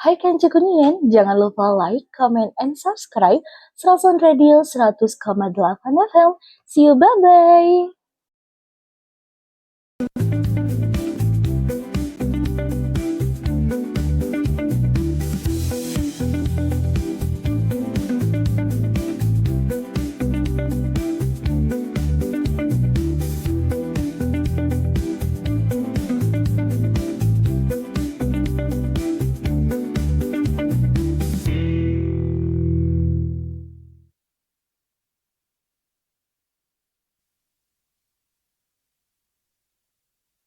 Hai Kanca Kuningan, jangan lupa like, comment, and subscribe Serasan Radio 100,8 FM. See you, bye-bye!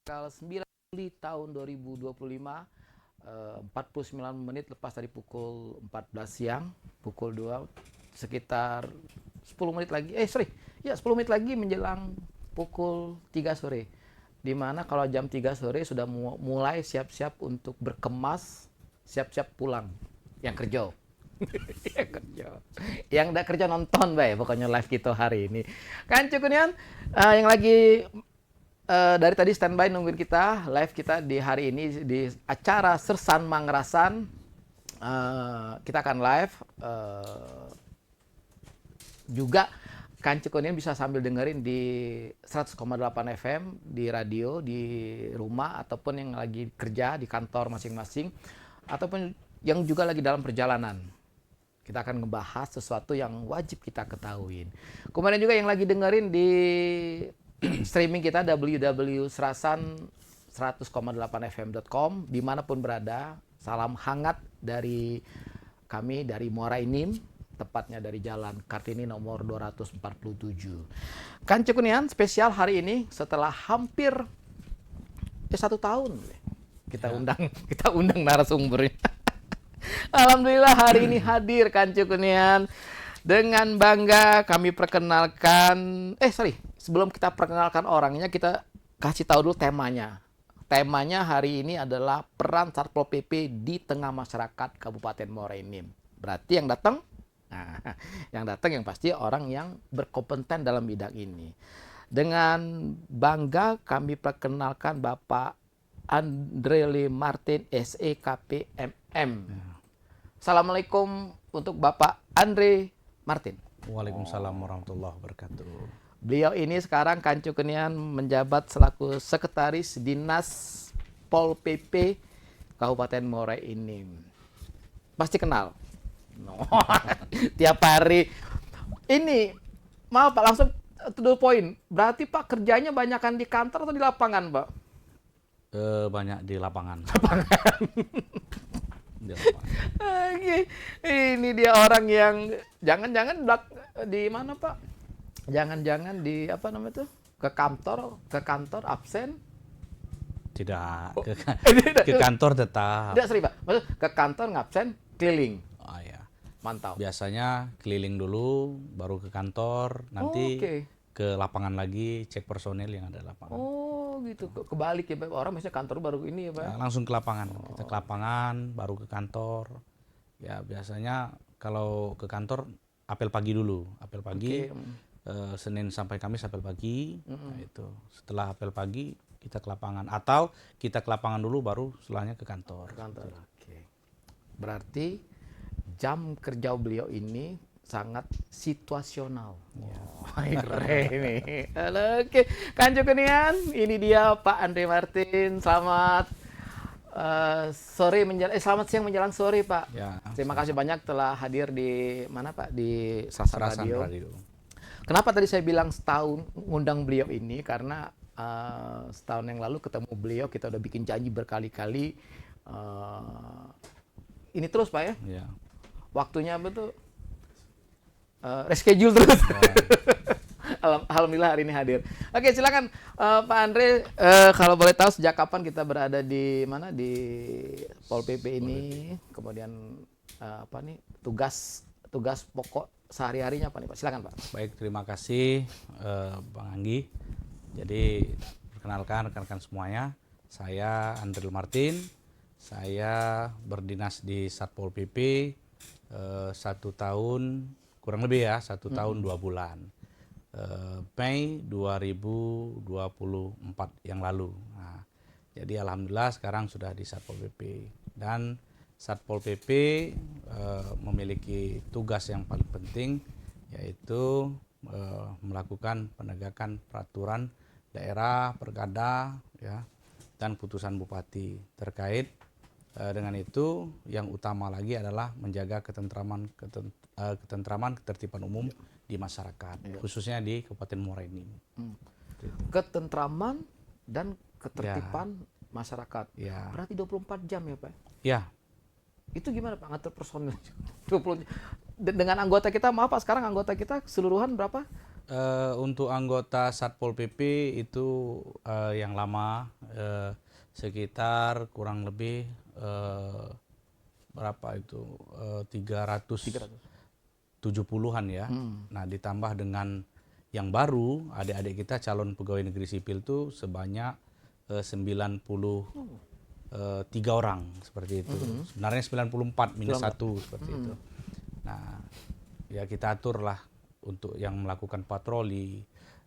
Tanggal 9 Juli tahun 2025, 49 menit lepas dari pukul 14 siang, pukul 2, sekitar 10 menit lagi, 10 menit lagi menjelang pukul 3 sore. Dimana kalau jam 3 sore sudah mulai siap-siap untuk berkemas, siap-siap pulang. Yang kerja. Yang kerja. Yang udah kerja nonton, bay, pokoknya live kita hari ini. Kan Cukunian, yang lagi dari tadi standby nungguin kita, live kita di hari ini di acara Sersan Mangrasan. Kita akan live juga kan Cikonian bisa sambil dengerin di 100,8 FM di radio, di rumah, ataupun yang lagi kerja di kantor masing-masing, ataupun yang juga lagi dalam perjalanan. Kita akan ngebahas sesuatu yang wajib kita ketahuin. Kemudian juga yang lagi dengerin di streaming kita www.serasan100,8fm.com dimanapun berada. Salam hangat dari kami dari Muara Enim, tepatnya dari Jalan Kartini nomor 247. Kan Cekunian spesial hari ini setelah hampir 1 tahun kita undang narasumbernya. Alhamdulillah hari ini hadir kan Cekunian. Dengan bangga kami perkenalkan, sebelum kita perkenalkan orangnya, kita kasih tahu dulu temanya. Temanya hari ini adalah peran Satpol PP di tengah masyarakat Kabupaten Muara Enim. Berarti yang datang, yang pasti orang yang berkompeten dalam bidang ini. Dengan bangga kami perkenalkan Bapak Andre Martin, SEKP MM. Assalamualaikum untuk Bapak Andre Martin. Waalaikumsalam warahmatullahi wabarakatuh. Beliau ini sekarang kan Cukunian menjabat selaku Sekretaris Dinas Pol PP Kabupaten Muara Enim. Pasti kenal. Tiap hari. Ini, maaf Pak, langsung to the point. Berarti Pak kerjanya banyakan di kantor atau di lapangan, Pak? Banyak di lapangan. Oke. Ini dia orang yang jangan-jangan di mana Pak? Jangan-jangan di apa namanya tuh? Ke kantor absen? Tidak, ke kantor tetap. Tidak, sorry Pak. Maksud ke kantor ngabsen keliling. Oh ya. Mantap. Biasanya keliling dulu, baru ke kantor, nanti ke lapangan lagi, cek personel yang ada di lapangan. Oh gitu, kebalik ya Pak. Orang biasanya kantor baru ini ya Pak. Nah, langsung ke lapangan. Kita ke lapangan, baru ke kantor. Ya biasanya kalau ke kantor apel pagi dulu, apel pagi. Senin sampai Kamis apel pagi. Nah, itu. Setelah apel pagi kita ke lapangan, atau kita ke lapangan dulu baru setelahnya ke kantor. Oke. Berarti jam kerja beliau ini sangat situasional. Keren ini. Oke, kan Cukunian, ini dia Pak Andre Martin. Selamat selamat siang menjelang sore Pak. Ya, Terima kasih banyak telah hadir di mana Pak, di Serasan Radio. Kenapa tadi saya bilang setahun ngundang beliau ini? Karena setahun yang lalu ketemu beliau, kita udah bikin janji berkali-kali. Ini terus Pak ya? Ya. Waktunya betul reschedule terus. Alhamdulillah hari ini hadir. Oke, silakan Pak Andre, kalau boleh tahu sejak kapan kita berada di mana di Pol PP ini, kemudian tugas pokok sehari-harinya apa nih Pak? Silakan Pak. Baik, terima kasih Bang Anggi. Jadi perkenalkan rekan-rekan semuanya, saya Andre Martin. Saya berdinas di Satpol PP 1 tahun kurang lebih ya, 1 tahun 2 bulan. Mei 2024 yang lalu. Nah, jadi alhamdulillah sekarang sudah di Satpol PP. Dan Satpol PP memiliki tugas yang paling penting, yaitu melakukan penegakan peraturan daerah, perkada, ya, dan putusan bupati terkait. Dengan itu, yang utama lagi adalah menjaga ketentraman, ketertiban umum di masyarakat, khususnya di Kabupaten Muara Enim. Ketentraman dan ketertiban masyarakat. Ya. Berarti 24 jam ya Pak? Ya, Itu gimana Pak ngatur personil? 20 dengan anggota kita, maaf Pak, sekarang anggota kita keseluruhan berapa? untuk anggota Satpol PP itu yang lama sekitar kurang lebih berapa itu 370-an ya. Nah, ditambah dengan yang baru, adik-adik kita calon pegawai negeri sipil itu sebanyak 93 orang seperti itu. Sebenarnya 94 minus 1 seperti itu. Nah, ya kita aturlah untuk yang melakukan patroli,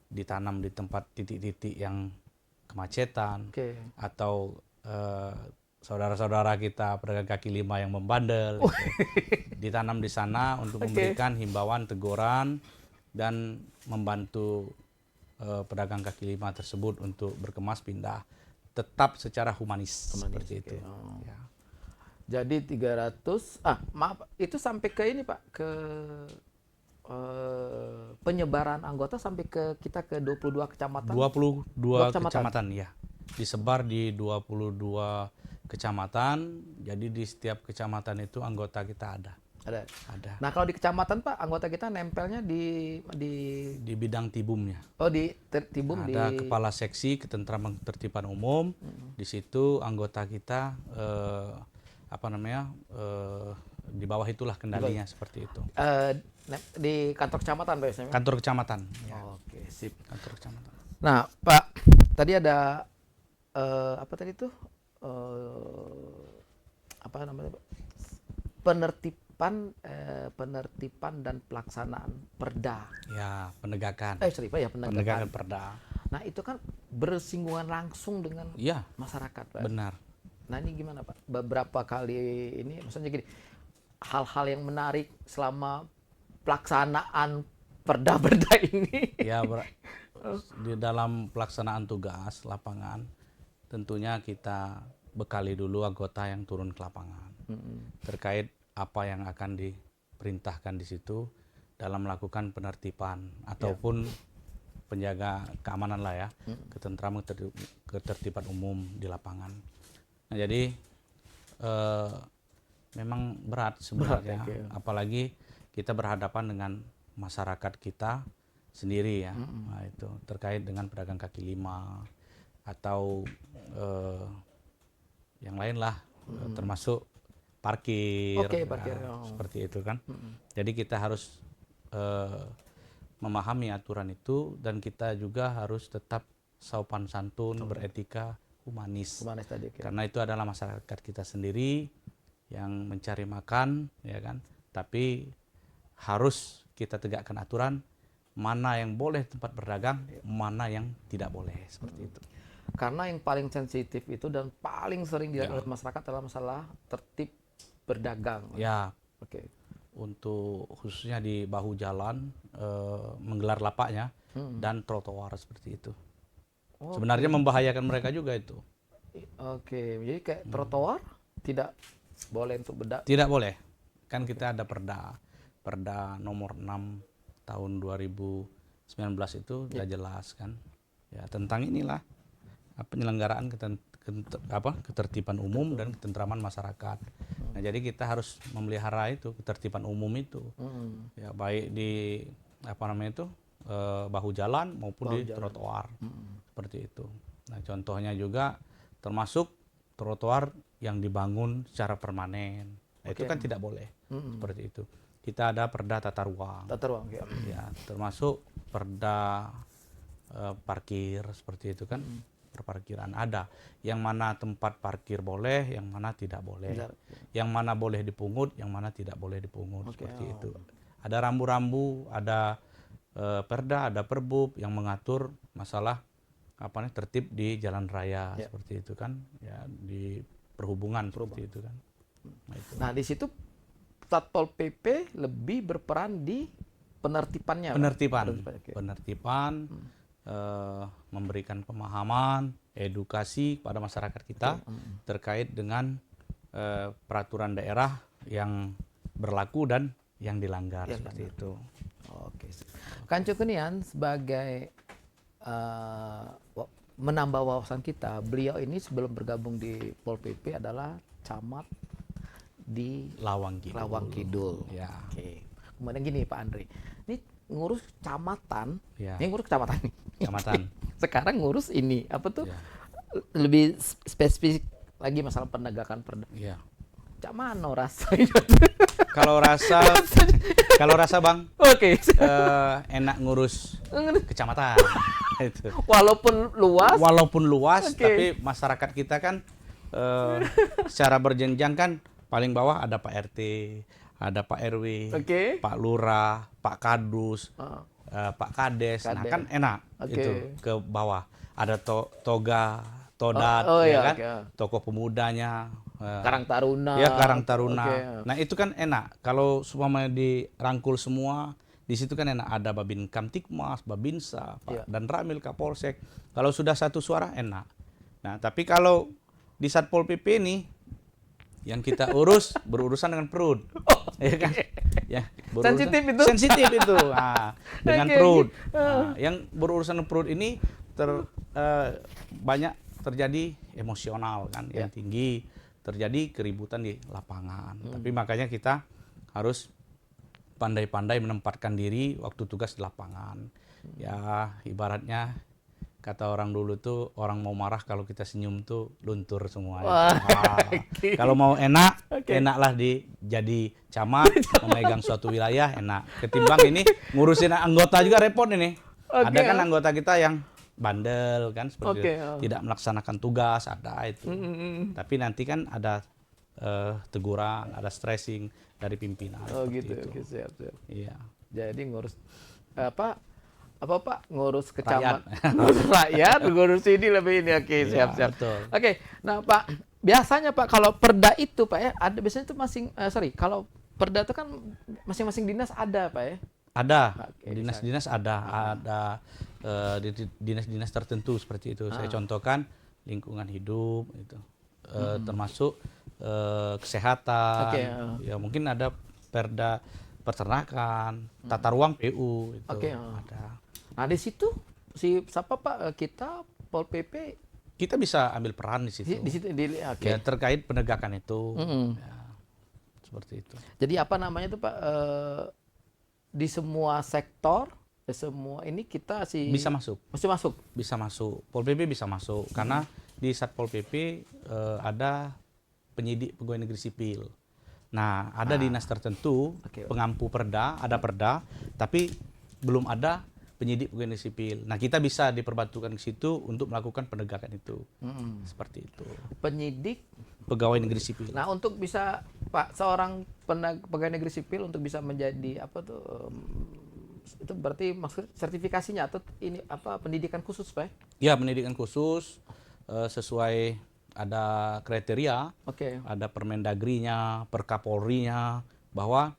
ditanam di tempat titik-titik yang kemacetan, atau saudara-saudara kita pedagang kaki lima yang membandel, gitu. Ditanam di sana untuk memberikan himbauan, teguran, dan membantu pedagang kaki lima tersebut untuk berkemas pindah, tetap secara humanis seperti itu. Ya. Jadi 300, maaf, itu sampai ke ini Pak, ke penyebaran anggota sampai ke kita ke 22 kecamatan. 22 kecamatan ya. Disebar di 22 kecamatan. Jadi di setiap kecamatan itu anggota kita ada. Ada. Nah, kalau di kecamatan Pak, anggota kita nempelnya di Di bidang tibumnya. di Tibum Ada kepala seksi ketentraman ketertiban umum. Di situ anggota kita di bawah itulah kendalinya seperti itu. di kantor kecamatan Pak biasanya. Kantor kecamatan. Ya. Oke, sip. Kantor kecamatan. Nah, Pak, tadi ada apa tadi tuh? Apa namanya, Pak? Penertiban dan pelaksanaan perda. Ya, penegakan. Sorry Pak, ya Penegakan penegakan. perda. Nah, itu kan bersinggungan langsung dengan Ya, masyarakat, Pak. benar. Nah, ini gimana, Pak? Beberapa kali ini, maksudnya gini, hal-hal yang menarik selama pelaksanaan perda-perda ini. Ya, di dalam pelaksanaan tugas lapangan, tentunya kita bekali dulu anggota yang turun ke lapangan terkait apa yang akan diperintahkan di situ dalam melakukan penertiban ataupun penjaga keamanan lah ya, ketentraman ketertiban umum di lapangan. Nah, jadi memang berat sebenarnya, apalagi kita berhadapan dengan masyarakat kita sendiri ya. Nah, itu terkait dengan pedagang kaki lima atau yang lain lah, termasuk parkir, parkir. Seperti itu kan. Jadi kita harus memahami aturan itu, dan kita juga harus tetap sopan santun, beretika, humanis. Humanis tadi. Karena itu adalah masyarakat kita sendiri yang mencari makan, ya kan. Tapi harus kita tegakkan aturan, mana yang boleh tempat berdagang, mana yang tidak boleh, seperti itu. Karena yang paling sensitif itu dan paling sering dilihat oleh masyarakat adalah masalah tertib berdagang. Ya, Oke. untuk khususnya di bahu jalan, menggelar lapaknya dan trotoar seperti itu. Sebenarnya membahayakan mereka juga itu. Oke, jadi kayak trotoar tidak boleh untuk berdagang. Tidak boleh. Kan kita ada Perda nomor 6 tahun 2019 itu sudah jelas kan. Ya, tentang inilah penyelenggaraan ketertiban umum dan ketentraman masyarakat. Nah, jadi kita harus memelihara itu ketertiban umum itu. Ya, baik di bahu jalan maupun di trotoar. Seperti itu. Nah, contohnya juga termasuk trotoar yang dibangun secara permanen. Nah, itu kan tidak boleh. Seperti itu. Kita ada Perda tata ruang. Tata ruang, Ya, termasuk Perda parkir seperti itu kan. Perparkiran ada, yang mana tempat parkir boleh, yang mana tidak boleh, yang mana boleh dipungut, yang mana tidak boleh dipungut, seperti itu. Ada rambu-rambu, ada perda, ada perbub yang mengatur masalah tertib di jalan raya, seperti itu kan, ya, di perhubungan seperti itu kan. Nah, di situ Satpol PP lebih berperan di penertibannya, Pak? Oke. Penertiban, memberikan pemahaman, edukasi kepada masyarakat kita terkait dengan peraturan daerah yang berlaku dan yang dilanggar seperti itu. Oke. Kanco Kenian sebagai menambah wawasan kita, beliau ini sebelum bergabung di Pol PP adalah camat di Lawang Kidul. Lawang Kidul. Ya. Oke. Kemudian gini Pak Andre, ini ngurus kecamatan, Ya. ini ngurus kecamatan nih. Kecamatan. Sekarang ngurus ini apa tuh? Ya. Lebih spesifik lagi masalah penegakan perda. Ya. Cak mano rasanya? Kalau rasa Bang, Oke. enak ngurus kecamatan. Itu. Walaupun luas, Oke. Tapi masyarakat kita kan secara berjenjang kan, paling bawah ada Pak RT, ada Pak RW, Oke. Pak Lurah, Pak Kadus, Pak Kades. Nah Kades. kan enak Oke. itu ke bawah. Ada Toga, Todat, iya, ya kan, oke. tokoh pemudanya, Karang Taruna. ya Karang Taruna. Oke. Nah itu kan enak. Kalau semua dirangkul semua, di situ kan enak. Ada Babin Kamtikmas, Babinsa, Pak, Iya. dan Ramil Kapolsek. Kalau sudah satu suara enak. Nah tapi kalau di Satpol PP ini yang kita urus berurusan dengan perut, ya kan? Ya, Sensitif itu. Sensitif itu. Nah, dengan Oke, perut. oke. Nah, yang berurusan dengan perut ini banyak terjadi emosional kan, yang tinggi, terjadi keributan di lapangan. Tapi makanya kita harus pandai-pandai menempatkan diri waktu tugas di lapangan. Ya, ibaratnya kata orang dulu tuh, orang mau marah kalau kita senyum tuh luntur semua. Wah, Nah, kalau mau enak, enaklah jadi camat, memegang suatu wilayah enak. Ketimbang ini ngurusin anggota juga repot ini. Oke, Ada kan anggota kita yang bandel kan, seperti Oke, itu. Tidak melaksanakan tugas, ada itu. Tapi nanti kan ada teguran, ada stressing dari pimpinan. Oh seperti gitu. itu. Oke, siap. Iya. Jadi ngurus apa Pak? Ngurus Rakyat. ngurus rakyat, ngurus ini lebih ini. Oke, Iya, siap. betul. Oke. Nah, Pak, biasanya Pak kalau perda itu Pak ya, ada biasanya itu kalau perda itu kan masing-masing dinas ada Pak ya. Ada, Oke, dinas-dinas ada dinas-dinas tertentu seperti itu. Saya contohkan lingkungan hidup itu, termasuk kesehatan. Oke, Ya mungkin ada perda peternakan, tata ruang PU itu Oke, ada. Nah, di situ siapa Pak, kita Pol PP Kita bisa ambil peran di situ. di situ oke. Ya terkait penegakan itu. Mm-mm. Ya, seperti itu. Jadi apa namanya itu Pak, di semua sektor, di semua ini kita Bisa masuk. mesti masuk. Bisa masuk, Pol PP bisa masuk karena di Satpol PP ada penyidik pegawai negeri sipil. Nah, ada dinas tertentu Oke. pengampu perda, ada perda, tapi belum ada penyidik pegawai negeri sipil. Nah, kita bisa diperbantukan ke situ untuk melakukan penegakan itu. Seperti itu. Penyidik. Pegawai negeri sipil. Nah, untuk bisa Pak seorang pegawai negeri sipil untuk bisa menjadi apa tuh itu berarti maksud sertifikasinya atau ini apa pendidikan khusus Pak? Ya, pendidikan khusus sesuai ada kriteria. Oke. Ada Permendagrinya, Perkapolrinya, bahwa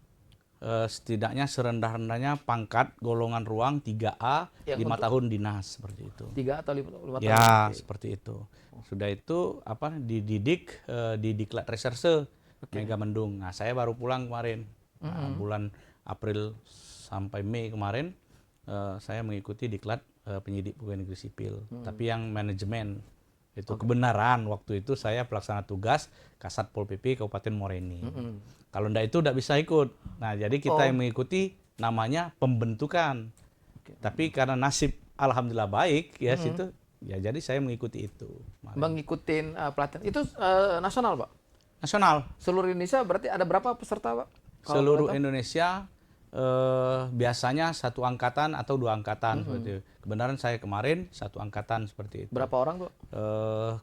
setidaknya serendah-rendahnya pangkat golongan ruang 3A, Yang 5 tahun dinas, seperti itu. 3 atau 5 tahun? Ya, Oke. seperti itu. Sudah itu dididik di Diklat Reserse Megamendung. Nah, saya baru pulang kemarin. Nah, bulan April sampai Mei kemarin saya mengikuti Diklat penyidik pegawai negeri sipil. Tapi yang manajemen itu kebenaran waktu itu saya pelaksana tugas Kasat Pol PP Kabupaten Moreni. Kalau enggak itu enggak bisa ikut. Nah, jadi kita yang mengikuti namanya pembentukan. Tapi karena nasib alhamdulillah baik ya situ, ya jadi saya mengikuti itu. Mengikutin pelatihan itu nasional Pak? Nasional. Seluruh Indonesia berarti ada berapa peserta Pak? Kalau Seluruh boleh tahu? Indonesia biasanya satu angkatan atau dua angkatan seperti itu. Kebenaran saya kemarin satu angkatan seperti itu. Berapa orang Pak?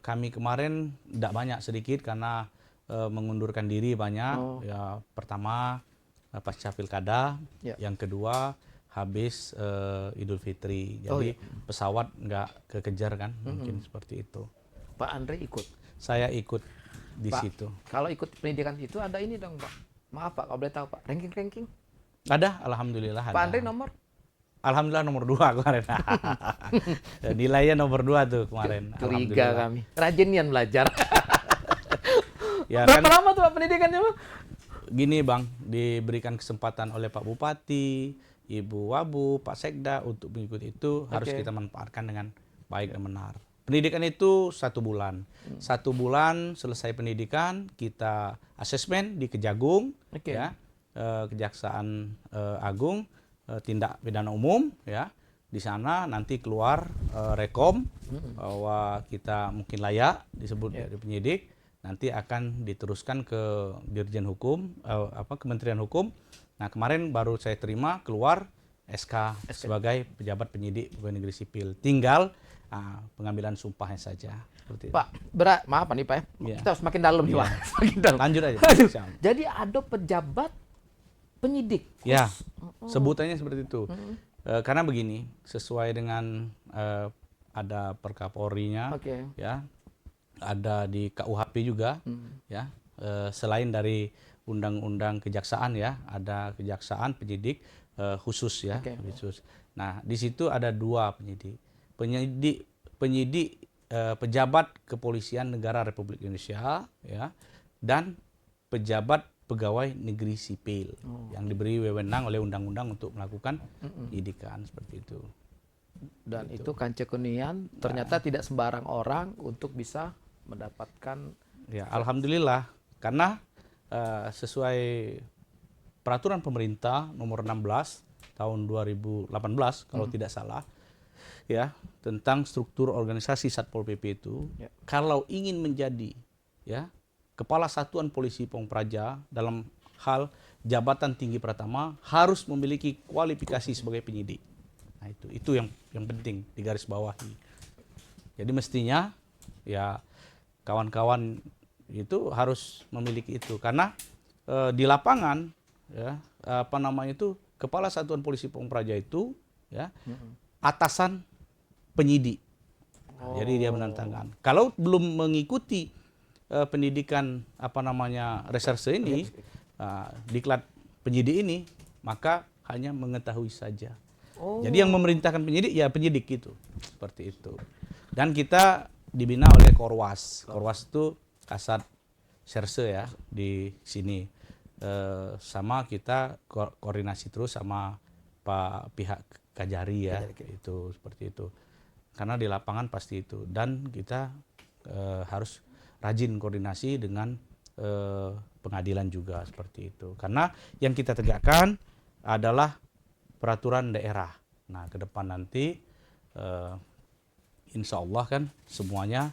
Kami kemarin tidak banyak, sedikit karena mengundurkan diri banyak. Ya pertama pasca pilkada, Ya. yang kedua habis Idul Fitri. Jadi pesawat nggak kekejar kan, mungkin seperti itu. Pak Andre ikut. Saya ikut di Pak, situ. kalau ikut pendidikan itu ada ini dong Pak. Maaf Pak, kalau boleh tahu Pak, ranking-ranking. Ada, alhamdulillah Pak ada. Andre nomor? Alhamdulillah nomor 2 kemarin. Nilainya nomor 2 tuh kemarin. Curiga Alhamdulillah. kami. Rajin nian belajar. Ya Berapa kan lama tuh Pak pendidikannya Pak? gini Bang, diberikan kesempatan oleh Pak Bupati, Ibu Wabu, Pak Sekda untuk mengikuti itu harus Oke. kita manfaatkan dengan baik dan benar. Pendidikan itu 1 bulan. 1 bulan selesai pendidikan, kita asesmen di Kejagung, Oke. ya, Kejaksaan Agung, tindak pidana umum, ya. Di sana nanti keluar rekom bahwa kita mungkin layak disebut dari penyidik, nanti akan diteruskan ke Dirjen Hukum, Kementerian Hukum. Nah kemarin baru saya terima keluar SK sebagai pejabat penyidik pegawai negeri sipil. Tinggal pengambilan sumpahnya saja. Seperti itu. Pak, maaf nih Pak ya. Iya. Kita harus makin dalam nih Pak. Makin dalam. Lanjut aja. Siap. Jadi ada pejabat penyidik. Ya, sebutannya seperti itu. Karena begini, sesuai dengan ada Perkapolrinya, Oke. ya, ada di KUHP juga, ya. Selain dari Undang-Undang Kejaksaan ya, ada Kejaksaan penyidik khusus ya, Oke. khusus. Nah, di situ ada 2 penyidik pejabat kepolisian negara Republik Indonesia ya, dan pejabat pegawai negeri sipil yang diberi wewenang oleh undang-undang untuk melakukan penyidikan seperti itu. Dan itu Kance Kunian ternyata tidak sembarang orang untuk bisa mendapatkan. Ya, alhamdulillah karena sesuai peraturan pemerintah nomor 16 tahun 2018 kalau tidak salah ya, tentang struktur organisasi Satpol PP itu, Ya. kalau ingin menjadi ya kepala satuan polisi Pamung Praja dalam hal jabatan tinggi pertama harus memiliki kualifikasi sebagai penyidik. Nah, itu yang penting digarisbawahi. Jadi mestinya ya kawan-kawan itu harus memiliki itu karena di lapangan ya kepala satuan polisi Pamung Praja itu ya atasan penyidik. Nah, jadi dia menantangkan. Kalau belum mengikuti pendidikan reserse ini, diklat penyidik ini, maka hanya mengetahui saja. Jadi yang memerintahkan penyidik ya penyidik itu, seperti itu. Dan kita dibina oleh Korwas. Korwas itu Kasat Serse ya di sini. Sama kita koordinasi terus sama pihak Kajari ya, itu seperti itu. Karena di lapangan pasti itu, dan kita harus rajin koordinasi dengan pengadilan juga seperti itu. Karena yang kita tegakkan adalah peraturan daerah. Nah, ke depan nanti insya Allah kan semuanya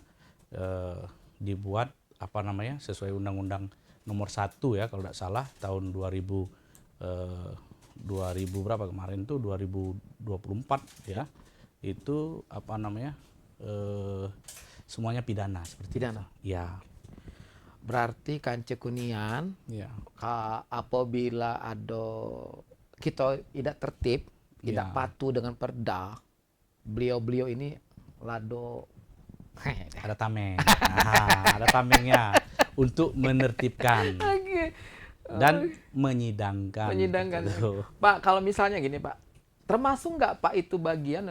dibuat sesuai Undang-Undang nomor 1 ya kalau tidak salah tahun 2000 berapa kemarin tuh 2024 ya. Itu semuanya pidana seperti Pidana. itu. Ya. Berarti Kance Kunian Ya. apabila ada kita tidak tertib, tidak Ya. patuh dengan perda, beliau-beliau ini lado Ada tameng. Nah, ada tamengnya untuk menertibkan dan menyidangkan. Gitu. Pak, kalau misalnya gini Pak, termasuk nggak Pak itu bagian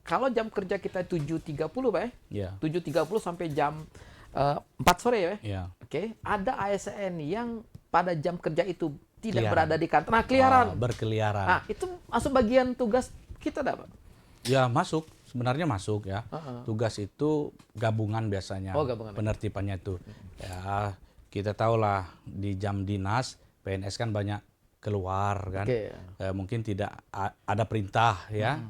kalau jam kerja kita 7.30 Pak ya? Ya. 7.30 sampai jam 4 sore ya? Ya. Oke, ada ASN yang pada jam kerja itu tidak Keliaran. berada di kantor. Nah, keliaran. Berkeliaran. Nah, itu masuk bagian tugas kita dah Pak? Ya masuk, sebenarnya masuk ya. Tugas itu gabungan biasanya. Oh, gabungan. Penertibannya itu. Ya kita tahulah di jam dinas PNS kan banyak keluar kan. Oke. Mungkin tidak ada perintah ya,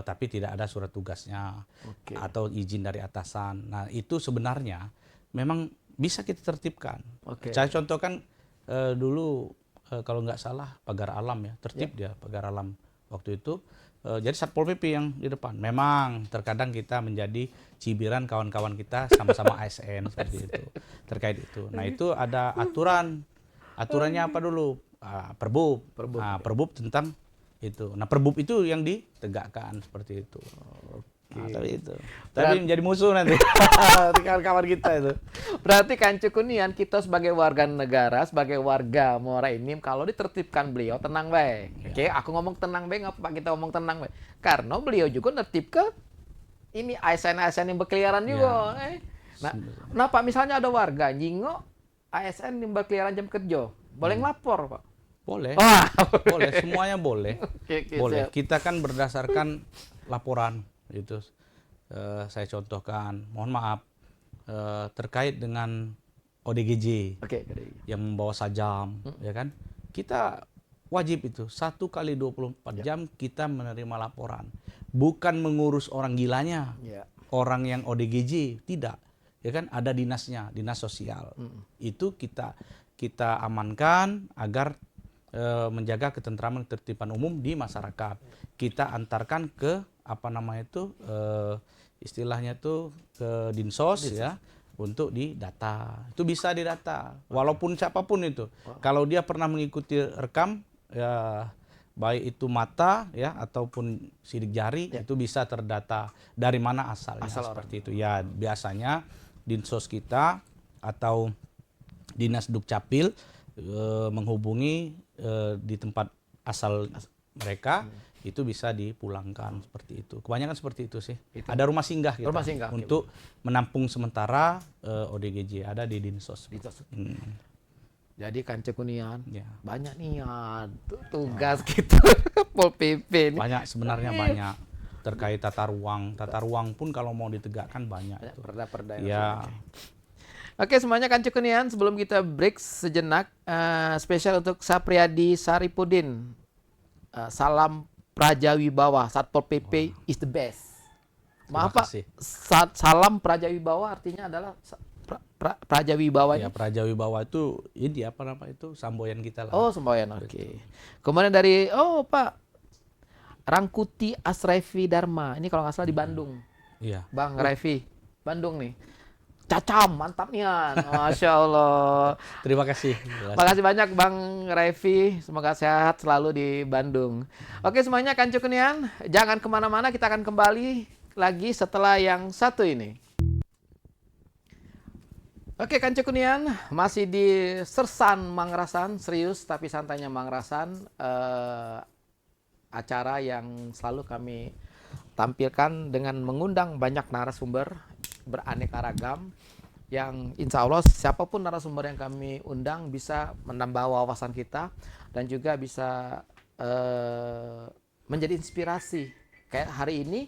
tapi tidak ada surat tugasnya Oke. atau izin dari atasan. Nah itu sebenarnya memang bisa kita tertibkan. Oke. Saya contohkan dulu kalau nggak salah pagar alam ya, tertib dia pagar alam waktu itu. Jadi Satpol PP yang di depan. Memang terkadang kita menjadi cibiran kawan-kawan kita sama-sama ASN seperti itu terkait itu. Nah itu ada aturannya apa dulu? Perbub. Nah, perbub tentang itu. Nah perbub itu yang ditegakkan seperti itu. Nah, tapi itu. Tapi menjadi musuh nanti. Kawan-kawan kita itu. Berarti Kancu Kunian kita sebagai warga negara, sebagai warga Muara Enim, kalau ditertibkan beliau tenang bae. Oke, aku ngomong tenang bae, ngapa kita ngomong tenang bae? Karena beliau juga nertib ke ini ASN-ASN yang berkeliaran juga. Nah, Pak, misalnya ada warga nyingok ASN yang berkeliaran jam kerja, boleh ngelapor, Pak? Boleh. Wah, Boleh, semuanya boleh. Oke, Boleh. siap. Kita kan berdasarkan laporan itu. Saya contohkan, mohon maaf, terkait dengan ODGJ Oke. yang membawa sajam, ya kan? Kita wajib itu 1 kali 24 jam kita menerima laporan, bukan mengurus orang gilanya, Ya. orang yang ODGJ tidak, ya kan? Ada dinasnya, dinas sosial. Itu kita amankan agar menjaga ketentraman ketertiban umum di masyarakat. Kita antarkan ke istilahnya itu ke Dinsos ya untuk didata. Itu bisa didata walaupun siapapun itu. Kalau dia pernah mengikuti rekam ya, baik itu mata ya ataupun sidik jari, itu bisa terdata dari mana asalnya seperti itu. Ya biasanya Dinsos kita atau Dinas Dukcapil menghubungi di tempat asal mereka, itu bisa dipulangkan seperti itu. Kebanyakan seperti itu sih. Ada rumah singgah kita untuk menampung sementara ODGJ ada di Dinsos. Jadi Kancu Kunian Ya. banyak nih ya, tugas kita Pol PP ini. Banyak sebenarnya banyak terkait tata ruang. Tata ruang pun kalau mau ditegakkan banyak. Itu. Perda-perda. Ya. Oke, semuanya Kancu Kunian, sebelum kita break sejenak, spesial untuk Sapriyadi Saripudin. Salam Praja Wibawa, Satpol PP is the best. Maaf Pak, salam Praja Wibawa artinya adalah Praja Wibawa. Ya, Praja Wibawa itu ini apa itu semboyan kita lah. Oh, semboyan. Oke. Kemudian dari Pak Rangkuti Asrevi Dharma. Ini kalau nggak salah di Bandung. Iya. Bang Revi, Bandung nih. Cacam, mantap nih Masya Allah. Terima kasih. Makasih banyak Bang Revi. Semoga sehat selalu di Bandung. Oke semuanya Kancu Kunian, jangan kemana-mana, kita akan kembali lagi setelah yang satu ini. Oke Kancu Kunian, masih di Sersan Mangrasan, serius tapi santainya Mangrasan. Acara yang selalu kami tampilkan dengan mengundang banyak narasumber beraneka ragam yang insya Allah siapapun narasumber yang kami undang bisa menambah wawasan kita dan juga bisa menjadi inspirasi. Kayak hari ini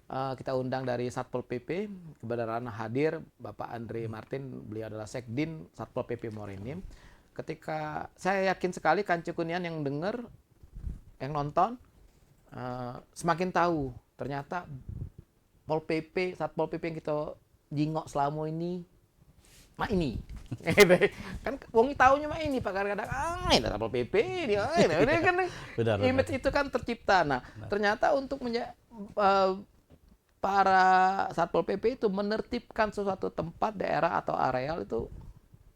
kita undang dari Satpol PP, kebenaran hadir Bapak Andre Martin, beliau adalah Sekdin Satpol PP Muara Enim. Ketika saya yakin sekali Kancu Kunian yang dengar, yang nonton, semakin tahu ternyata Pol PP, Satpol PP yang kita jingok selama ini, mak ini. Kan wong taunya mak ini Pak, kadang-kadang ini Satpol PP dia kan image itu kan tercipta. Nah, ternyata untuk para Satpol PP itu menertibkan sesuatu tempat, daerah atau areal itu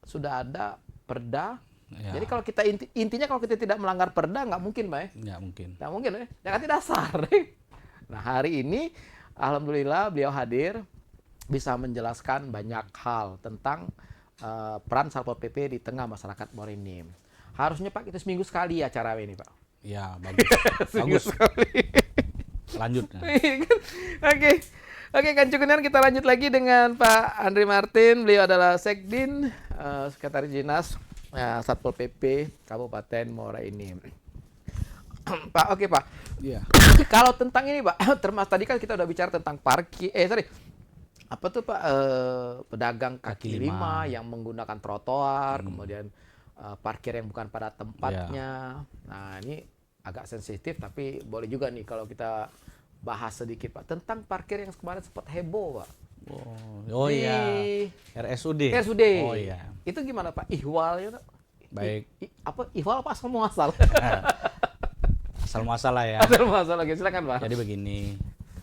sudah ada perda. Ya. Jadi kalau kita intinya kalau kita tidak melanggar perda nggak mungkin, Pak. Nggak mungkin. Nggak mungkin, ya kan dasar. Nah hari ini alhamdulillah beliau hadir bisa menjelaskan banyak hal tentang peran Satpol PP di tengah masyarakat Muara Enim. Harusnya Pak kita seminggu sekali acara ini Pak. Ya bagus. Bagus sekali. Lanjut. Oke, Kancu Kunian, kita lanjut lagi dengan Pak Andre Martin. Beliau adalah Sekdin, Sekretaris Dinas Satpol PP Kabupaten Muara Enim. Pak, oke Pak. Iya. Kalau tentang ini Pak, termasuk tadi kan kita udah bicara tentang parkir. Apa tuh Pak? Pedagang kaki lima yang menggunakan trotoar, kemudian parkir yang bukan pada tempatnya. Nah ini agak sensitif, tapi boleh juga nih kalau kita bahas sedikit Pak tentang parkir yang kemarin sempat heboh Pak. Oh iya. RSUD. Oh iya. Itu gimana Pak? Ihwalnya? Baik. Apa ihwal apa asal muasal? Asal muasal ya. Asal muasal lagi, silakan Pak. Jadi begini,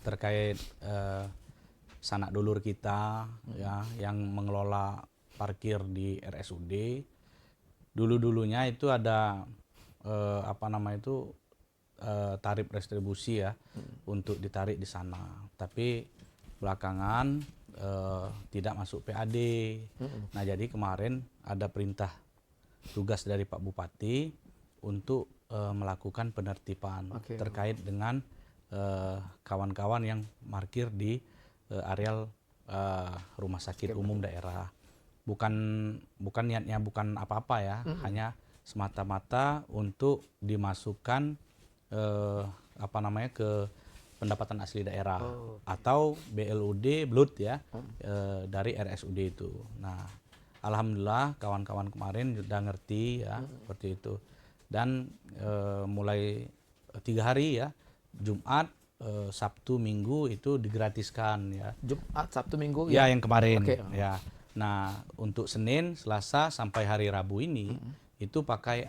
terkait sanak dulur kita ya yang mengelola parkir di RSUD. Dulu-dulunya itu ada tarif restribusi ya untuk ditarik di sana. Tapi belakangan tidak masuk PAD. Nah, jadi kemarin ada perintah tugas dari Pak Bupati untuk melakukan penertiban terkait dengan kawan-kawan yang parkir di areal rumah sakit umum daerah. Bukan niatnya bukan apa-apa ya, hanya semata-mata untuk dimasukkan ke pendapatan asli daerah atau BLUD BLUD ya dari RSUD itu. Nah, alhamdulillah kawan-kawan kemarin sudah ngerti ya seperti itu. Dan mulai 3 hari ya, Jumat, Sabtu, Minggu itu digratiskan ya. Jumat, Sabtu, Minggu Ya, yang kemarin ya. Nah, untuk Senin, Selasa sampai hari Rabu ini itu pakai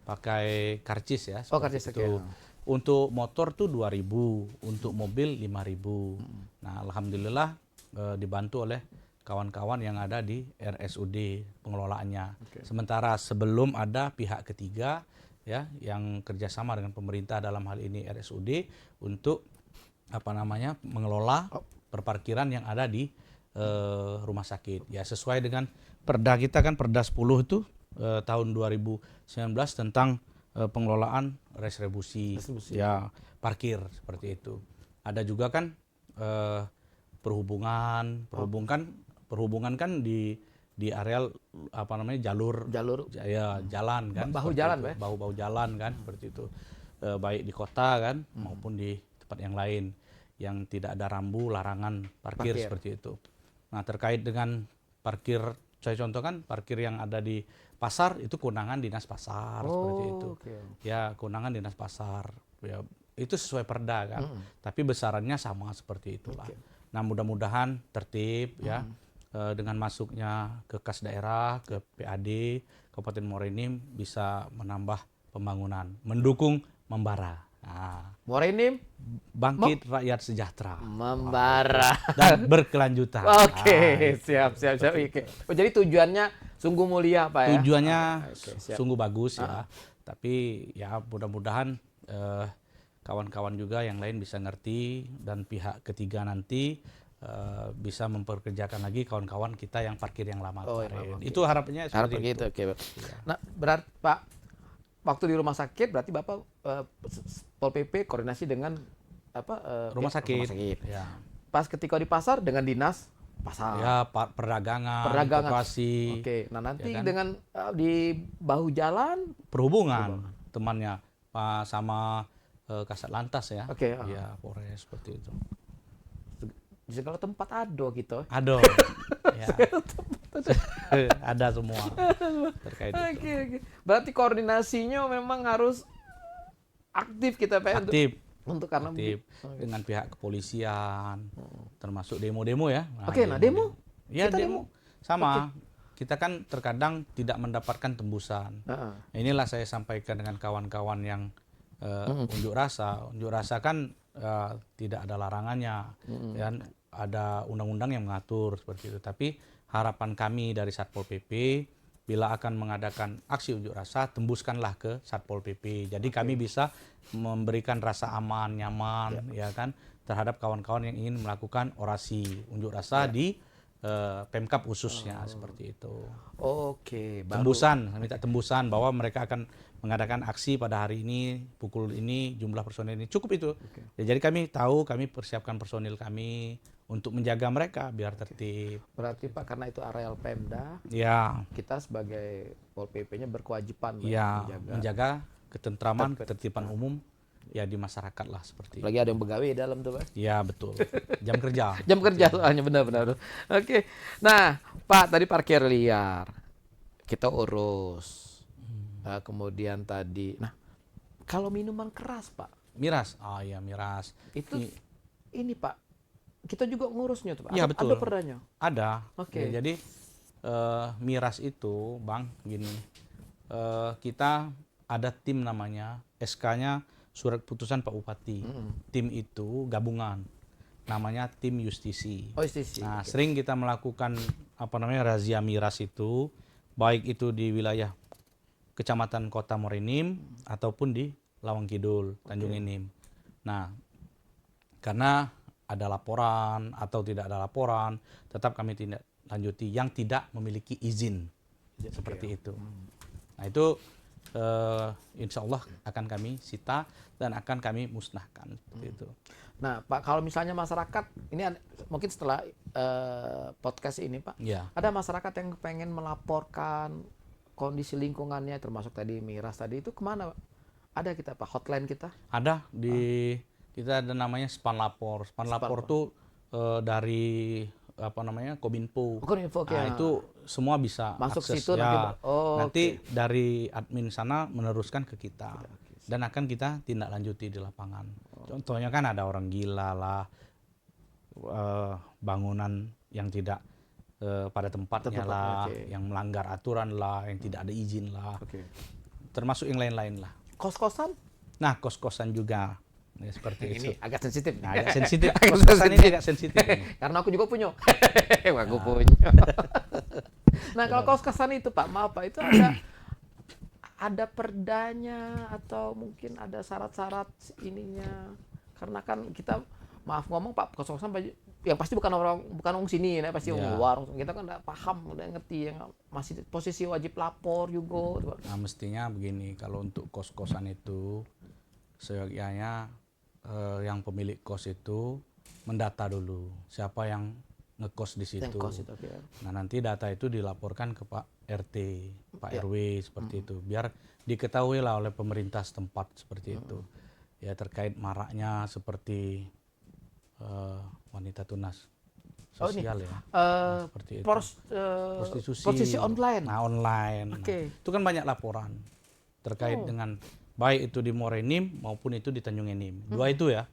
pakai karcis ya. Karcis itu. Untuk motor tuh 2.000, untuk mobil 5.000. Nah, alhamdulillah dibantu oleh kawan-kawan yang ada di RSUD pengelolaannya. Sementara sebelum ada pihak ketiga ya yang kerjasama dengan pemerintah, dalam hal ini RSUD, untuk mengelola perparkiran yang ada di rumah sakit. Ya, sesuai dengan Perda kita kan, Perda 10 itu tahun 2019 tentang pengelolaan restribusi ya parkir seperti itu. Ada juga kan perhubungan kan di areal jalur ya, jalan kan, bahu jalan itu. Bahu jalan kan seperti itu, baik di kota kan maupun di tempat yang lain yang tidak ada rambu larangan parkir seperti itu. Nah, terkait dengan parkir, saya contoh kan parkir yang ada di pasar itu kewenangan dinas pasar seperti itu. Ya, kewenangan dinas pasar ya, itu sesuai Perda kan, tapi besarannya sama seperti itulah. Nah, mudah-mudahan tertib ya dengan masuknya ke kas daerah, ke PAD Kabupaten Muara Enim bisa menambah pembangunan, mendukung membara. Nah, Muara Enim bangkit rakyat sejahtera, membara dan berkelanjutan. Siap. Oh, jadi tujuannya sungguh mulia Pak ya? Tujuannya sungguh bagus ya. Tapi ya mudah-mudahan kawan-kawan juga yang lain bisa ngerti, dan pihak ketiga nanti bisa memperkerjakan lagi kawan-kawan kita yang parkir yang lama kemarin. Itu harapannya seperti itu. Nah, berarti Pak, waktu di rumah sakit berarti Bapak Pol PP koordinasi dengan rumah sakit. Ya. Pas ketika di pasar dengan dinas pasar. Ya, perdagangan. Koperasi. Nah, nanti ya kan? Dengan di bahu jalan perhubungan temannya Pak sama Kasat Lantas ya. Ya, Polres seperti itu. Di segala tempat ada gitu. Ada. Ya. Ada semua terkait itu. Berarti koordinasinya memang harus aktif kita Pak. Aktif karena dengan pihak kepolisian, termasuk demo-demo ya. Nah, demo? Ya, demo. Sama. Kita kan terkadang tidak mendapatkan tembusan. Inilah saya sampaikan dengan kawan-kawan yang unjuk rasa. Unjuk rasa kan tidak ada larangannya, dan ada undang-undang yang mengatur seperti itu. Tapi harapan kami dari Satpol PP, bila akan mengadakan aksi unjuk rasa, tembuskanlah ke Satpol PP. Jadi kami bisa memberikan rasa aman, nyaman ya kan terhadap kawan-kawan yang ingin melakukan orasi unjuk rasa di Pemkab khususnya seperti itu. Tembusan, minta tembusan bahwa mereka akan mengadakan aksi pada hari ini, pukul ini, jumlah personil ini, cukup itu. Ya, jadi kami tahu, kami persiapkan personil kami untuk menjaga mereka biar tertib. Berarti Pak, karena itu areal Pemda, ya, kita sebagai Pol PP-nya berkewajiban menjaga ketentraman, ketertiban umum ya di masyarakat lah seperti. Lagi ada yang begawe dalam tuh Pak. Ya, betul. Jam kerja. Jam kerja soalnya, benar. Nah Pak, tadi parkir liar kita urus. Kemudian tadi, nah kalau minuman keras Pak, miras, miras ini Pak, kita juga ngurusnya tuh Pak. Ya, betul. Ada perdanya? Ada. Ya, jadi miras itu Bang gini, kita ada tim namanya, SK-nya surat putusan Pak Bupati. Tim itu gabungan, namanya tim justisi. Justisi. Nah, sering kita melakukan razia miras itu, baik itu di wilayah Kecamatan Kota Morenim ataupun di Lawang Kidul, Tanjung Enim. Nah, karena ada laporan atau tidak ada laporan, tetap kami tindak lanjuti yang tidak memiliki izin seperti itu. Nah itu insya Allah akan kami sita dan akan kami musnahkan seperti itu. Nah, Pak, kalau misalnya masyarakat ini mungkin setelah podcast ini, Pak, Ya. ada masyarakat yang pengen melaporkan kondisi lingkungannya, termasuk tadi miras tadi itu kemana, Pak? Ada kita, Pak, hotline kita? Ada di kita ada namanya Span Lapor. Span Lapor tuh dari apa namanya Kominfo. Bukan info Nah, itu semua bisa masuk akses situ ya. nanti, Nanti dari admin sana meneruskan ke kita dan akan kita tindak lanjuti di lapangan. Contohnya kan ada orang gila lah, bangunan yang tidak pada tempatnya lah, yang melanggar aturan lah, yang tidak ada izin lah, termasuk yang lain-lain lah. kos-kosan Nah, kos-kosan juga. Ya, seperti itu. ini agak sensitif. Nah, agak sensitif. Agak Kos-kosan ini sensitif. agak sensitif. ini. Karena aku juga punya. Wah, aku punya. Nah, kalau kos-kosan itu, Pak, maaf Pak, itu ada perdanya atau mungkin ada syarat-syarat ininya. Karena kan kita maaf ngomong Pak, kos-kosan yang pasti bukan orang sini, ya, pasti orang luar. Kita kan udah paham, udah ngerti yang masih posisi wajib lapor juga. Nah, mestinya begini, kalau untuk kos-kosan itu seyogyanya yang pemilik kos itu mendata dulu siapa yang ngekos di situ. Nah, nanti data itu dilaporkan ke Pak RT, Pak RW seperti itu, biar diketahui lah oleh pemerintah setempat seperti itu. Ya, terkait maraknya seperti wanita tunas sosial ya. Seperti itu. Prostitusi online. Nah, online. Nah, itu kan banyak laporan terkait dengan baik itu di Morenim maupun itu di Tanjung Enim. Dua itu ya.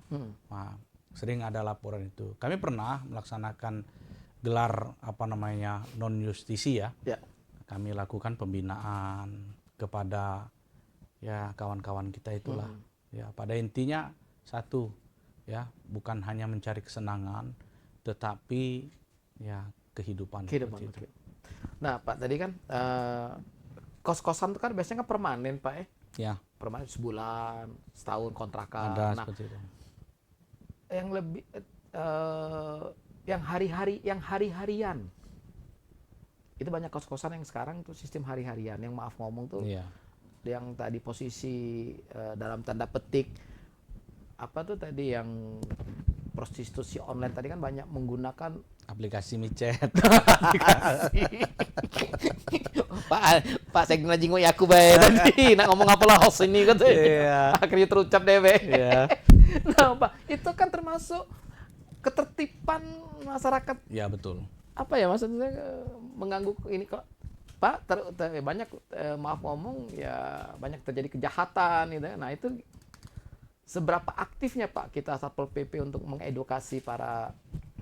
Nah, sering ada laporan itu. Kami pernah melaksanakan gelar apa namanya non justisi ya. Kami lakukan pembinaan kepada ya kawan-kawan kita itulah. Ya, pada intinya satu ya, bukan hanya mencari kesenangan tetapi ya kehidupan. Itu. Nah, Pak, tadi kan kos-kosan itu kan biasanya kan permanen, Pak ya. Ya. Permanen sebulan, setahun kontrakan. Ada Nah, seperti itu. yang lebih yang hari-harian. Itu banyak kos-kosan yang sekarang itu sistem hari-harian, yang maaf ngomong tuh. Yang tadi posisi dalam tanda petik apa tuh tadi yang prostitusi online tadi kan banyak menggunakan aplikasi micet. Pak Sekdina Jingo ya aku bae tadi nak ngomong apalah host ini kan. Akhirnya terucap deh. Nah, Pak, itu kan termasuk ketertiban masyarakat. Ya, betul. Apa ya maksudnya mengganggu ini kok Pak banyak maaf ngomong ya banyak terjadi kejahatan gitu. Nah, itu seberapa aktifnya Pak kita Satpol PP untuk mengedukasi para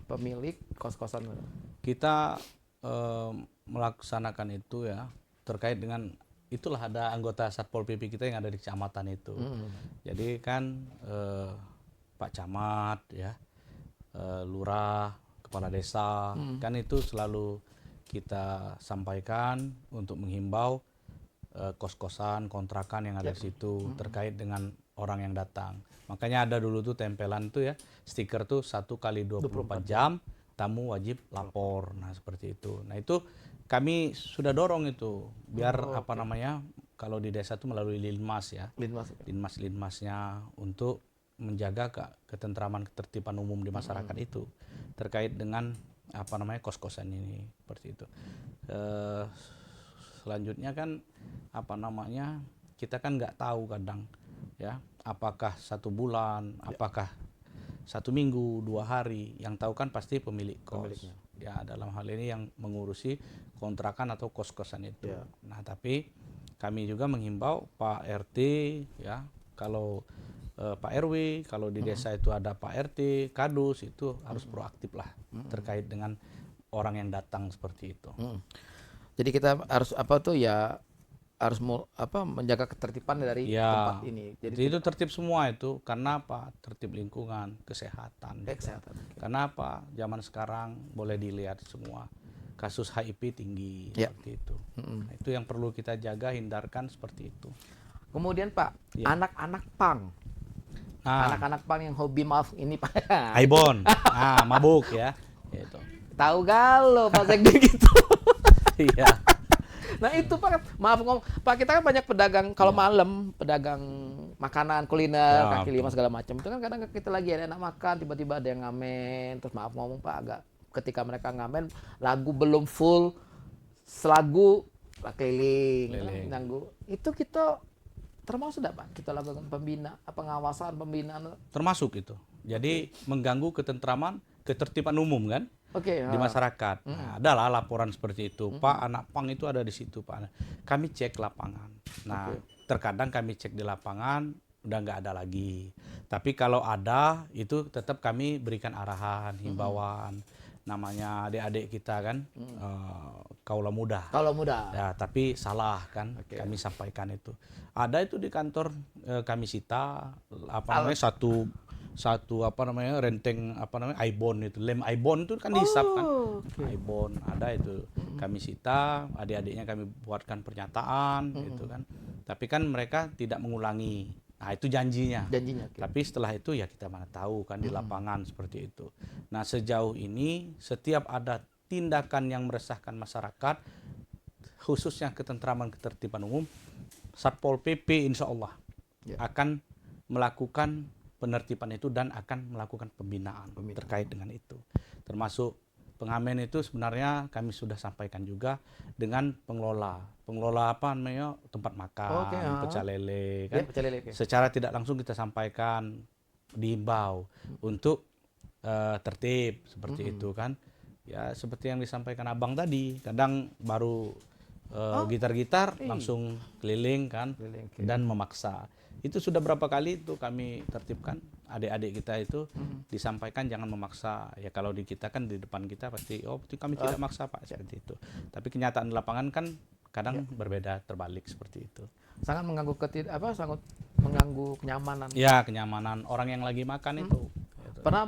pemilik kos-kosan? Kita melaksanakan itu ya terkait dengan itulah ada anggota Satpol PP kita yang ada di kecamatan itu. Jadi kan Pak Camat ya, Lurah, Kepala Desa kan itu selalu kita sampaikan untuk menghimbau kos-kosan, kontrakan yang ada di situ terkait dengan orang yang datang. Makanya ada dulu tuh tempelan tuh ya, stiker tuh 1 kali 24 jam tamu wajib lapor. Nah, seperti itu. Nah, itu kami sudah dorong itu biar apa namanya kalau di desa itu melalui Linmas ya. Linmasnya untuk menjaga ketentraman ketertiban umum di masyarakat itu terkait dengan apa namanya kos-kosan ini seperti itu. Selanjutnya kan apa namanya kita kan nggak tahu kadang ya apakah 1 bulan, apakah 1 minggu, 2 hari, yang tahu kan pasti pemilik kos. Ya, dalam hal ini yang mengurusi kontrakan atau kos-kosan itu. Nah, tapi kami juga menghimbau Pak RT ya, kalau Pak RW, kalau di desa itu ada Pak RT, Kadus, itu harus proaktif lah terkait dengan orang yang datang seperti itu. Jadi kita harus apa tuh ya harus menjaga ketertiban dari tempat ini. Jadi itu tertib semua itu karena apa? Tertib lingkungan, kesehatan. Kesehatan. Karena apa? Zaman sekarang boleh dilihat semua kasus HIV tinggi Ya. seperti itu. Nah, itu yang perlu kita jaga, hindarkan seperti itu. Kemudian Pak, Ya. anak-anak pang. Nah, Anak-anak pang yang hobi maaf ini Pak. Aibon, mabuk ya. Itu. Tahu galau Pak Sekdi gitu. Iya. Nah itu Pak, maaf ngomong, Pak kita kan banyak pedagang kalau malam, pedagang makanan, kuliner, Ya, kaki lima segala macam. Itu kan kadang kita lagi ada enak makan, tiba-tiba ada yang ngamen, terus maaf ngomong Pak agak ketika mereka ngamen, lagu belum full, selagu lah keliling, nanggu. Itu kita termasuk tidak Pak? Kita lakukan pengawasan, pembinaan. Termasuk itu. Jadi mengganggu ketentraman, ketertiban umum kan Oke. di masyarakat. Nah, adalah laporan seperti itu. Pak, anak pang itu ada di situ, Pak. Kami cek lapangan. Nah, terkadang kami cek di lapangan udah nggak ada lagi. Tapi kalau ada, itu tetap kami berikan arahan, himbauan. Namanya adik-adik kita kan, kaula muda. Kalau muda. Ya, tapi salah kan, kami sampaikan itu. Ada itu di kantor kami sita namanya satu renteng Aibon itu, lem Aibon itu kan dihisap kan. Aibon ada itu kami sita, adik-adiknya kami buatkan pernyataan gitu kan. Tapi kan mereka tidak mengulangi. Nah, itu janjinya. Tapi setelah itu ya kita mana tahu kan di lapangan seperti itu. Nah, sejauh ini setiap ada tindakan yang meresahkan masyarakat, khususnya ketentraman ketertiban umum, Satpol PP insya Allah akan melakukan penertiban itu dan akan melakukan pembinaan terkait dengan itu. Termasuk pengamen itu sebenarnya kami sudah sampaikan juga dengan pengelola tempat makan, pecel lele kan. Secara tidak langsung kita sampaikan, diimbau untuk tertib seperti itu kan. Ya seperti yang disampaikan Abang tadi, kadang baru gitar-gitar langsung keliling kan dan memaksa. Itu sudah berapa kali itu kami tertibkan adik-adik kita itu disampaikan jangan memaksa. Ya kalau di kita kan di depan kita pasti itu kami tidak maksa Pak seperti itu. Tapi kenyataan di lapangan kan kadang berbeda, terbalik seperti itu. Sangat mengganggu sangat mengganggu kenyamanan. Ya, kenyamanan orang yang lagi makan itu. Pernah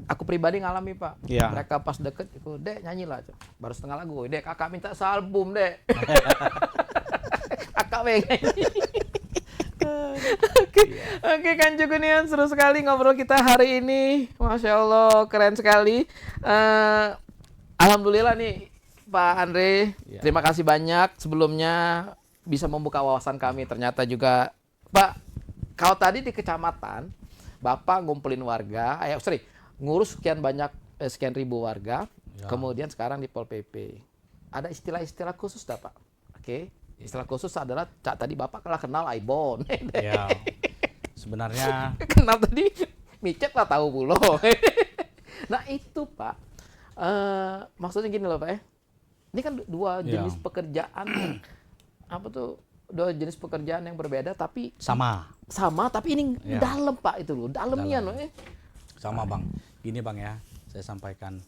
aku pribadi ngalami Pak. Ya. Mereka pas deket itu, "Dek, nyanyilah." Baru setengah lagu, "Dek, kakak minta sealbum, Dek." Kakak pengen nyanyi. Oke, kan Jugunian, seru sekali ngobrol kita hari ini. Masya Allah, keren sekali. Alhamdulillah nih Pak Andre, terima kasih banyak sebelumnya bisa membuka wawasan kami. Ternyata juga Pak, kalau tadi di kecamatan Bapak ngumpulin warga, ngurus sekian ribu warga, kemudian sekarang di Pol PP. Ada istilah-istilah khusus tak Pak? Oke. Istilah khusus adalah tadi Bapak kalah kenal Aibon. Ya. Sebenarnya kenal tadi micet lah tahu pulo. Nah itu Pak, maksudnya gini loh Pak ya. Ini kan dua jenis pekerjaan yang dua jenis pekerjaan yang berbeda tapi sama tapi ini dalam Pak itu loh, dalamnya loh. Sama Bang. Gini Bang ya, saya sampaikan.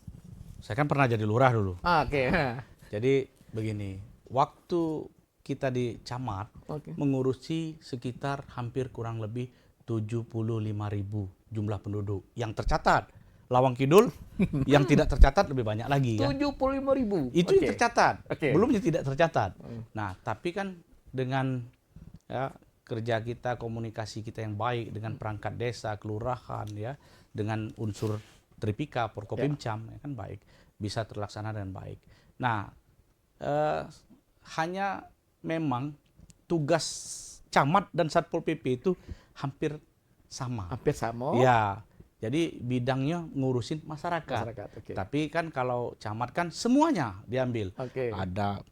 Saya kan pernah jadi lurah dulu. Oke. Jadi begini, waktu kita di camat mengurusi sekitar hampir kurang lebih 75.000 jumlah penduduk yang tercatat. Lawang Kidul yang tidak tercatat lebih banyak lagi kan. 75.000. Itu yang tercatat. Belum yang tidak tercatat. Nah, tapi kan dengan kerja kita, komunikasi kita yang baik dengan perangkat desa, kelurahan ya, dengan unsur Tripika, Porkopimcam ya kan baik, bisa terlaksana dengan baik. Nah, hanya memang tugas camat dan Satpol PP itu hampir sama. Hampir sama. Ya, jadi bidangnya ngurusin masyarakat. Tapi kan kalau camat kan semuanya diambil. Ada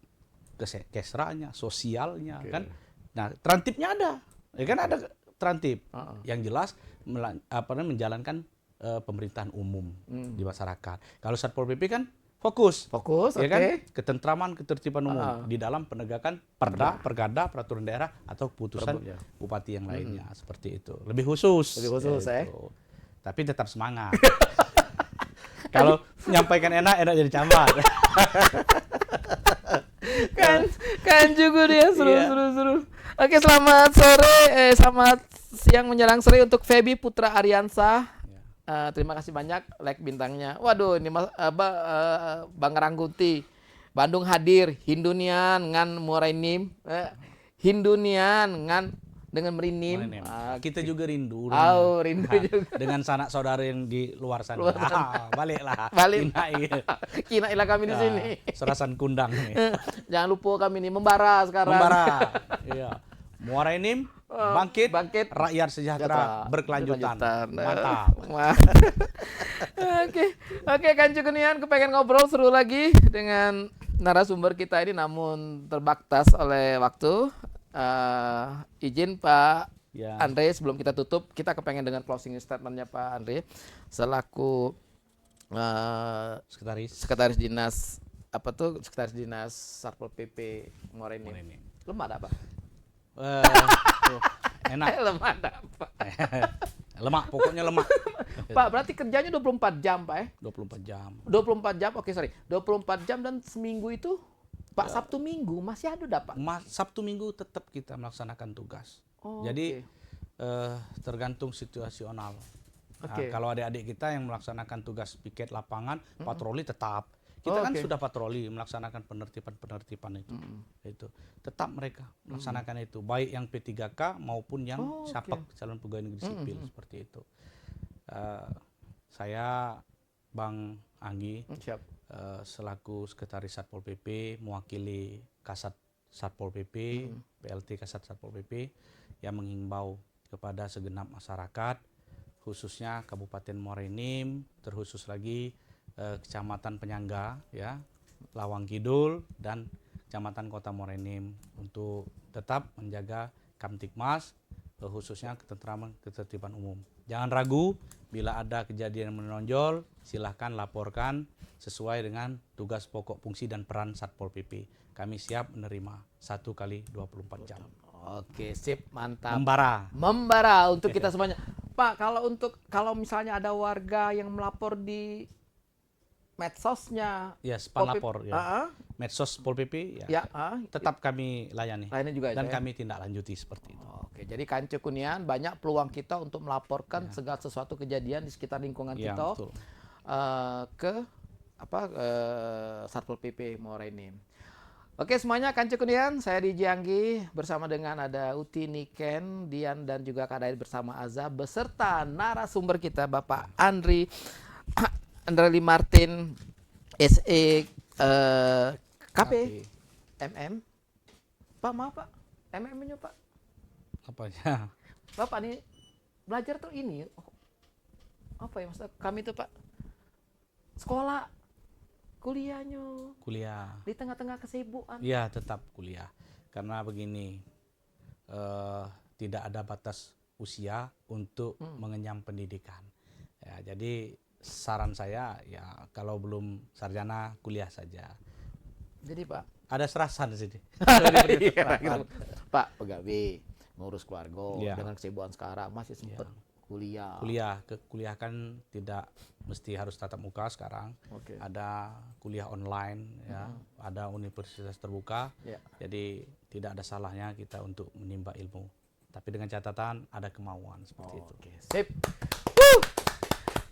kesranya, sosialnya kan. Nah, trantipnya ada. Ya kan ada trantip. Yang jelas menjalankan pemerintahan umum di masyarakat. Kalau Satpol PP kan fokus, ya kan? Ketentraman, ketertiban umum di dalam penegakan perda, pergada, peraturan daerah atau keputusan bupati yang lainnya seperti itu. Lebih khusus. Tapi tetap semangat. Kalau menyampaikan enak jadi camat. kan juga dia seru. Oke, selamat sore, selamat siang menjelang sore untuk Feby Putra Ariansa. Terima kasih banyak like bintangnya. Waduh, ini Bang Rangguti. Bandung hadir, Hindunian ngan Morainim, Hindunian ngan dengan merinim. Kita juga rindu. Rindu juga. Dengan sanak saudara yang di luar sana. Baliklah. Balik. Kinailah kami di sini. Serasan kundang nih. Jangan lupa kami ini membara sekarang. Membara. Iya. Muara Enim bangkit, rakyat sejahtera berkelanjutan. Mantap. Oke, Kancu Kunian, kepengen ngobrol seru lagi dengan narasumber kita ini, namun terbatas oleh waktu. Izin Pak Andre, sebelum kita tutup, kita kepengen dengan closing statementnya Pak Andre selaku sekretaris dinas sekretaris dinas Satpol PP Muara Enim. Lemah ada Pak? Enak. Lemah ada Pak? Lemak, pokoknya lemak. Pak, berarti kerjanya 24 jam Pak ya? 24 jam. 24 jam, 24 jam dan seminggu itu Pak Sabtu Minggu masih ada Pak? Sabtu Minggu tetap kita melaksanakan tugas. Jadi tergantung situasional. Kalau adik-adik kita yang melaksanakan tugas piket lapangan, patroli tetap. Kita kan sudah patroli melaksanakan penertiban itu. Tetap mereka melaksanakan itu, baik yang P3K maupun yang SAPEK, calon pegawai negeri sipil, seperti itu. Saya Bang Anggi, selaku sekretaris Satpol PP, mewakili Kasat Satpol PP, PLT Kasat Satpol PP, yang menghimbau kepada segenap masyarakat, khususnya Kabupaten Muara Enim, terkhusus lagi Kecamatan Penyangga, ya, Lawang Kidul, dan Kecamatan Kota Muara Enim untuk tetap menjaga Kamtibmas, khususnya ketertiban umum. Jangan ragu, bila ada kejadian yang menonjol, silahkan laporkan sesuai dengan tugas pokok fungsi dan peran Satpol PP. Kami siap menerima 1 kali 24 jam. Oke, sip, mantap. Membara untuk kita semuanya. Pak, kalau misalnya ada warga yang melapor di medsosnya, lapor ya. Medsos Pol PP tetap kami layani. Juga dan kami tindak lanjuti seperti itu. Oke, jadi Kancu Kunian, banyak peluang kita untuk melaporkan segala sesuatu kejadian di sekitar lingkungan kita ke Satpol PP Muara Enim. Oke semuanya, Kancu Kunian, saya Diji Anggi bersama dengan ada Uti, Niken, Dian, dan juga Kak Daid bersama Azza, beserta narasumber kita Bapak Andri Martin, SE KP, MM. Pak, maaf Pak, MM-nya Pak. Apanya? Bapak nih belajar tuh ini, apa ya maksud kami tuh Pak? Sekolah, kuliah. Di tengah-tengah kesibukan. Iya, tetap kuliah. Karena begini, tidak ada batas usia untuk mengenyam pendidikan. Ya, jadi saran saya ya kalau belum sarjana kuliah saja. Jadi Pak, ada serasan di sini. Pak pegawai ngurus keluarga dengan kesibukan sekarang masih sempat kuliah kan tidak mesti harus tatap muka sekarang. Ada kuliah online ya, ada universitas terbuka. Jadi tidak ada salahnya kita untuk menimba ilmu. Tapi dengan catatan ada kemauan seperti itu. Sip.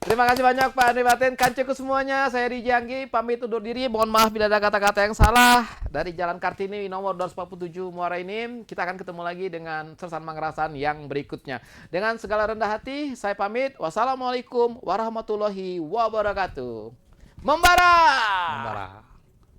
Terima kasih banyak Pak Andri Martin, Kancuku semuanya. Saya Diji Anggi, pamit undur diri. Mohon maaf bila ada kata-kata yang salah. Dari Jalan Kartini nomor 247 Muara Enim. Kita akan ketemu lagi dengan Sersan Mangerasan yang berikutnya. Dengan segala rendah hati, saya pamit. Wassalamualaikum warahmatullahi wabarakatuh. Membara!